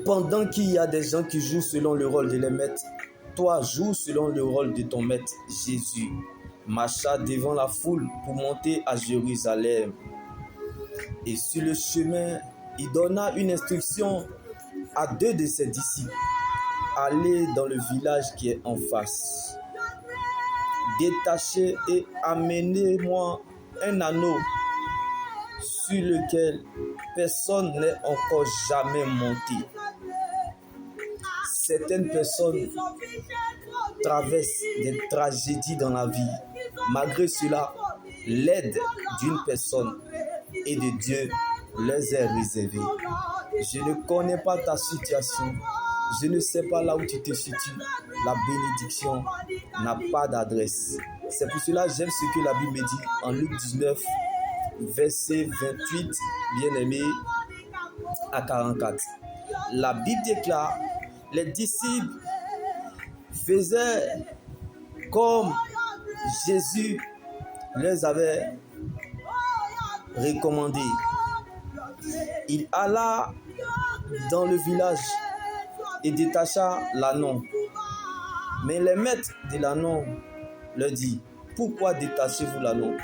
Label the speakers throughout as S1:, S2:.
S1: Pendant qu'il y a des gens qui jouent selon le rôle de les maîtres, toi joue selon le rôle de ton maître. Jésus marcha devant la foule pour monter à Jérusalem. Et sur le chemin, il donna une instruction à 2 de ses disciples. Allez dans le village qui est en face. Détachez et amenez-moi un anneau sur lequel personne n'est encore jamais monté. Certaines personnes traversent des tragédies dans la vie. Malgré cela, l'aide d'une personne et de Dieu leur est réservée. Je ne connais pas ta situation. Je ne sais pas là où tu te situes. La bénédiction n'a pas d'adresse. C'est pour cela que j'aime ce que la Bible me dit en Luc 19, verset 28, bien-aimé, à 44. La Bible déclare, les disciples faisaient comme Jésus les avait recommandé. Il alla dans le village et détacha l'ânon. Mais les maîtres de l'ânon leur dit, pourquoi détachez-vous l'ânon?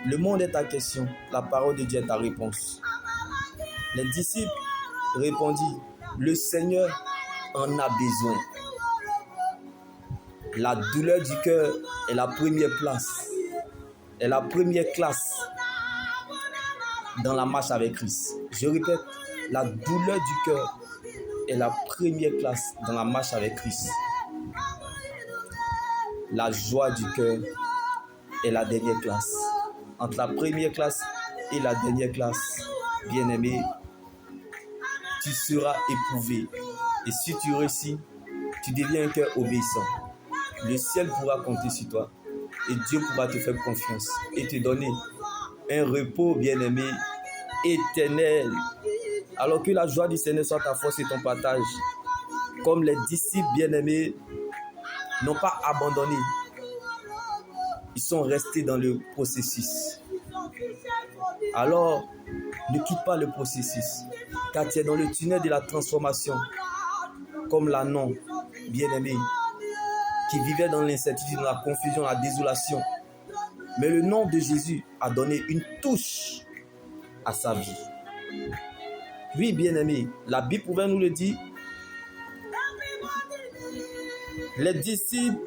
S1: Le monde est ta question, la parole de Dieu est ta réponse. Les disciples répondirent, le Seigneur en a besoin. La douleur du cœur est la première place, est la première classe dans la marche avec Christ. Je répète, la douleur du cœur est la première classe dans la marche avec Christ. La joie du cœur est la dernière classe. Entre la première classe et la dernière classe, bien-aimé, tu seras éprouvé. Et si tu réussis, tu deviens un cœur obéissant. Le ciel pourra compter sur toi. Et Dieu pourra te faire confiance et te donner un repos, bien-aimé, éternel. Alors que la joie du Seigneur soit ta force et ton partage. Comme les disciples bien-aimés n'ont pas abandonné. Ils sont restés dans le processus. Alors, ne quitte pas le processus. Car tu es dans le tunnel de la transformation. Comme l'ânon, bien-aimé, qui vivait dans l'incertitude, dans la confusion, la désolation. Mais le nom de Jésus a donné une touche à sa vie. Oui, bien-aimé, la Bible pouvait nous le dire. Les disciples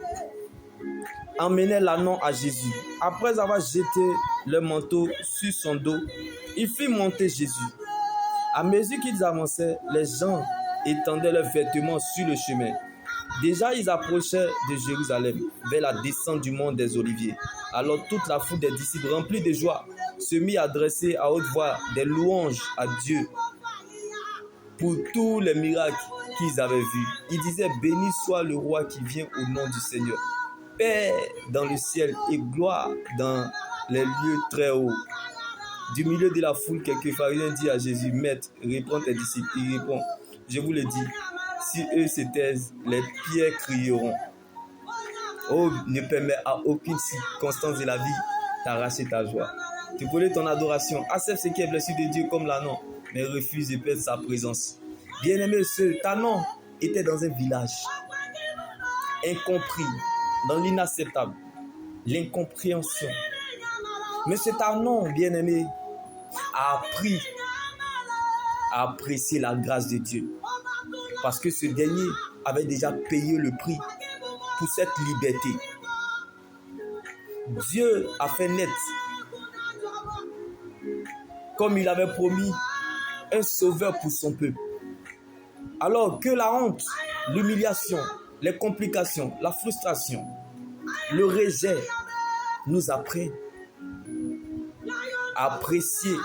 S1: emmenaient l'ânon à Jésus. Après avoir jeté leur manteau sur son dos, ils firent monter Jésus. À mesure qu'ils avançaient, les gens étendaient leurs vêtements sur le chemin. Déjà, ils approchaient de Jérusalem, vers la descente du mont des Oliviers. Alors toute la foule des disciples, remplis de joie, se mit à adresser à haute voix des louanges à Dieu pour tous les miracles qu'ils avaient vus. Ils disaient, béni soit le roi qui vient au nom du Seigneur. Paix dans le ciel et gloire dans les lieux très hauts. Du milieu de la foule, quelques pharisiens disent à Jésus, Maître, réponds tes disciples. Il répond, je vous le dis, si eux se taisent, les pierres crieront. Oh, ne permets à aucune circonstance de la vie d'arracher ta joie. Tu connais ton adoration. Accepte ce qui est blessé de Dieu comme l'ânon, mais refuse de perdre sa présence. Bien-aimé, ce l'ânon était dans un village incompris, dans l'inacceptable, l'incompréhension. Mais cet ânon, bien-aimé, a appris à apprécier la grâce de Dieu. Parce que ce dernier avait déjà payé le prix pour cette liberté. Dieu a fait net, comme il avait promis, un sauveur pour son peuple. Alors que la honte, l'humiliation, les complications, la frustration, le rejet nous apprennent à apprécier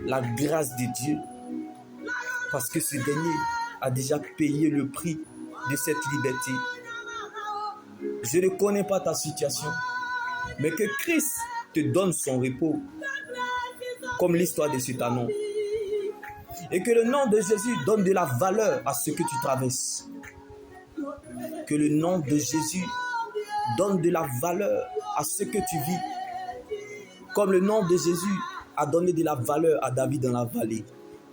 S1: la grâce de Dieu. Parce que ce dernier a déjà payé le prix de cette liberté. Je ne connais pas ta situation, mais que Christ te donne son repos, comme l'histoire de cet ânon. Et que le nom de Jésus donne de la valeur à ce que tu traverses. Que le nom de Jésus donne de la valeur à ce que tu vis. Comme le nom de Jésus a donné de la valeur à David dans la vallée.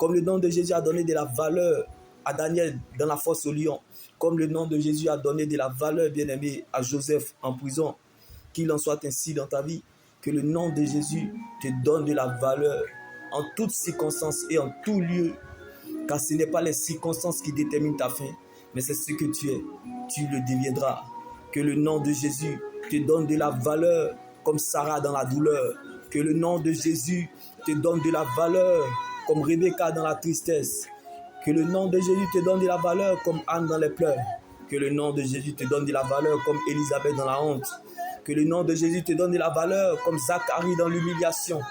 S1: Comme le nom de Jésus a donné de la valeur à Daniel dans la fosse au lion. Comme le nom de Jésus a donné de la valeur, bien-aimé, à Joseph en prison. Qu'il en soit ainsi dans ta vie. Que le nom de Jésus te donne de la valeur en toutes circonstances et en tout lieu. Car ce n'est pas les circonstances qui déterminent ta fin, mais c'est ce que tu es. Tu le deviendras. Que le nom de Jésus te donne de la valeur comme Sarah dans la douleur. Que le nom de Jésus te donne de la valeur comme Rebecca dans la tristesse. Que le nom de Jésus te donne de la valeur comme Anne dans les pleurs. Que le nom de Jésus te donne de la valeur comme Élisabeth dans la honte. Que le nom de Jésus te donne de la valeur comme Zacharie dans l'humiliation.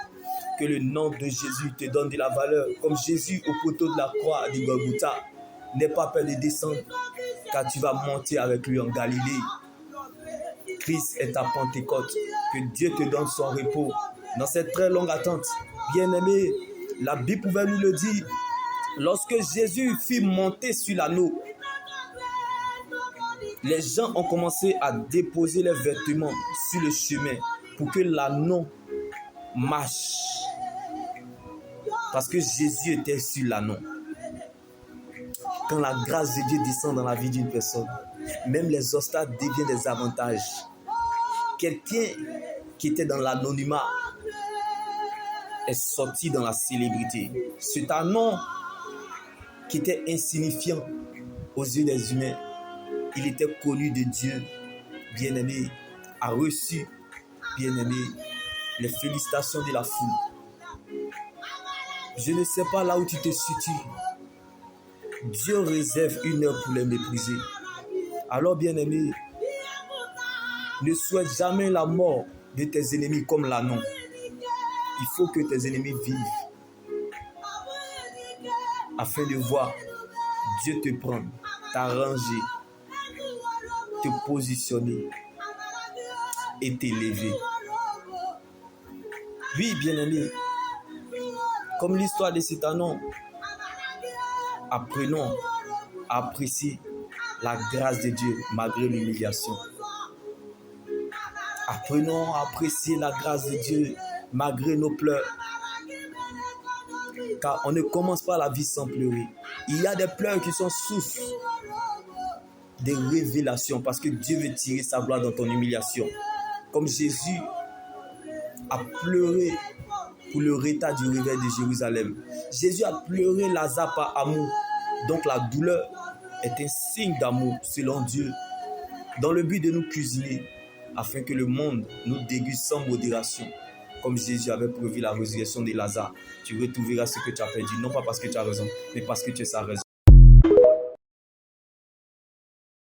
S1: Que le nom de Jésus te donne de la valeur comme Jésus au poteau de la croix de Golgotha. N'aie pas peur de descendre car tu vas monter avec lui en Galilée. Christ est ta Pentecôte. Que Dieu te donne son repos dans cette très longue attente. Bien-aimé, la Bible pouvait nous le dire. Lorsque Jésus fut monté sur l'anneau, les gens ont commencé à déposer leurs vêtements sur le chemin pour que l'anneau marche. Parce que Jésus était sur l'anneau. Quand la grâce de Dieu descend dans la vie d'une personne, même les obstacles deviennent des avantages. Quelqu'un qui était dans l'anonymat est sorti dans la célébrité. C'est un nom qui était insignifiant aux yeux des humains. Il était connu de Dieu, bien-aimé, a reçu, bien-aimé, les félicitations de la foule. Je ne sais pas là où tu te situes. Dieu réserve une heure pour les mépriser. Alors, bien-aimé, ne souhaite jamais la mort de tes ennemis comme l'anneau. Il faut que tes ennemis vivent afin de voir Dieu te prendre, t'arranger, te positionner et t'élever. Oui, bien-aimé, comme l'histoire de cet anneau, apprenons à apprécier la grâce de Dieu malgré l'humiliation. Apprenons à apprécier la grâce de Dieu malgré nos pleurs. Car on ne commence pas la vie sans pleurer. Il y a des pleurs qui sont source des révélations parce que Dieu veut tirer sa gloire dans ton humiliation. Comme Jésus a pleuré pour le retard du réveil de Jérusalem. Jésus a pleuré Lazare par amour. Donc la douleur est un signe d'amour selon Dieu, dans le but de nous cuisiner, afin que le monde nous déguste sans modération. Comme Jésus avait prévu la résurrection de Lazare, tu retrouveras ce que tu as perdu, non pas parce que tu as raison, mais parce que tu es sa raison.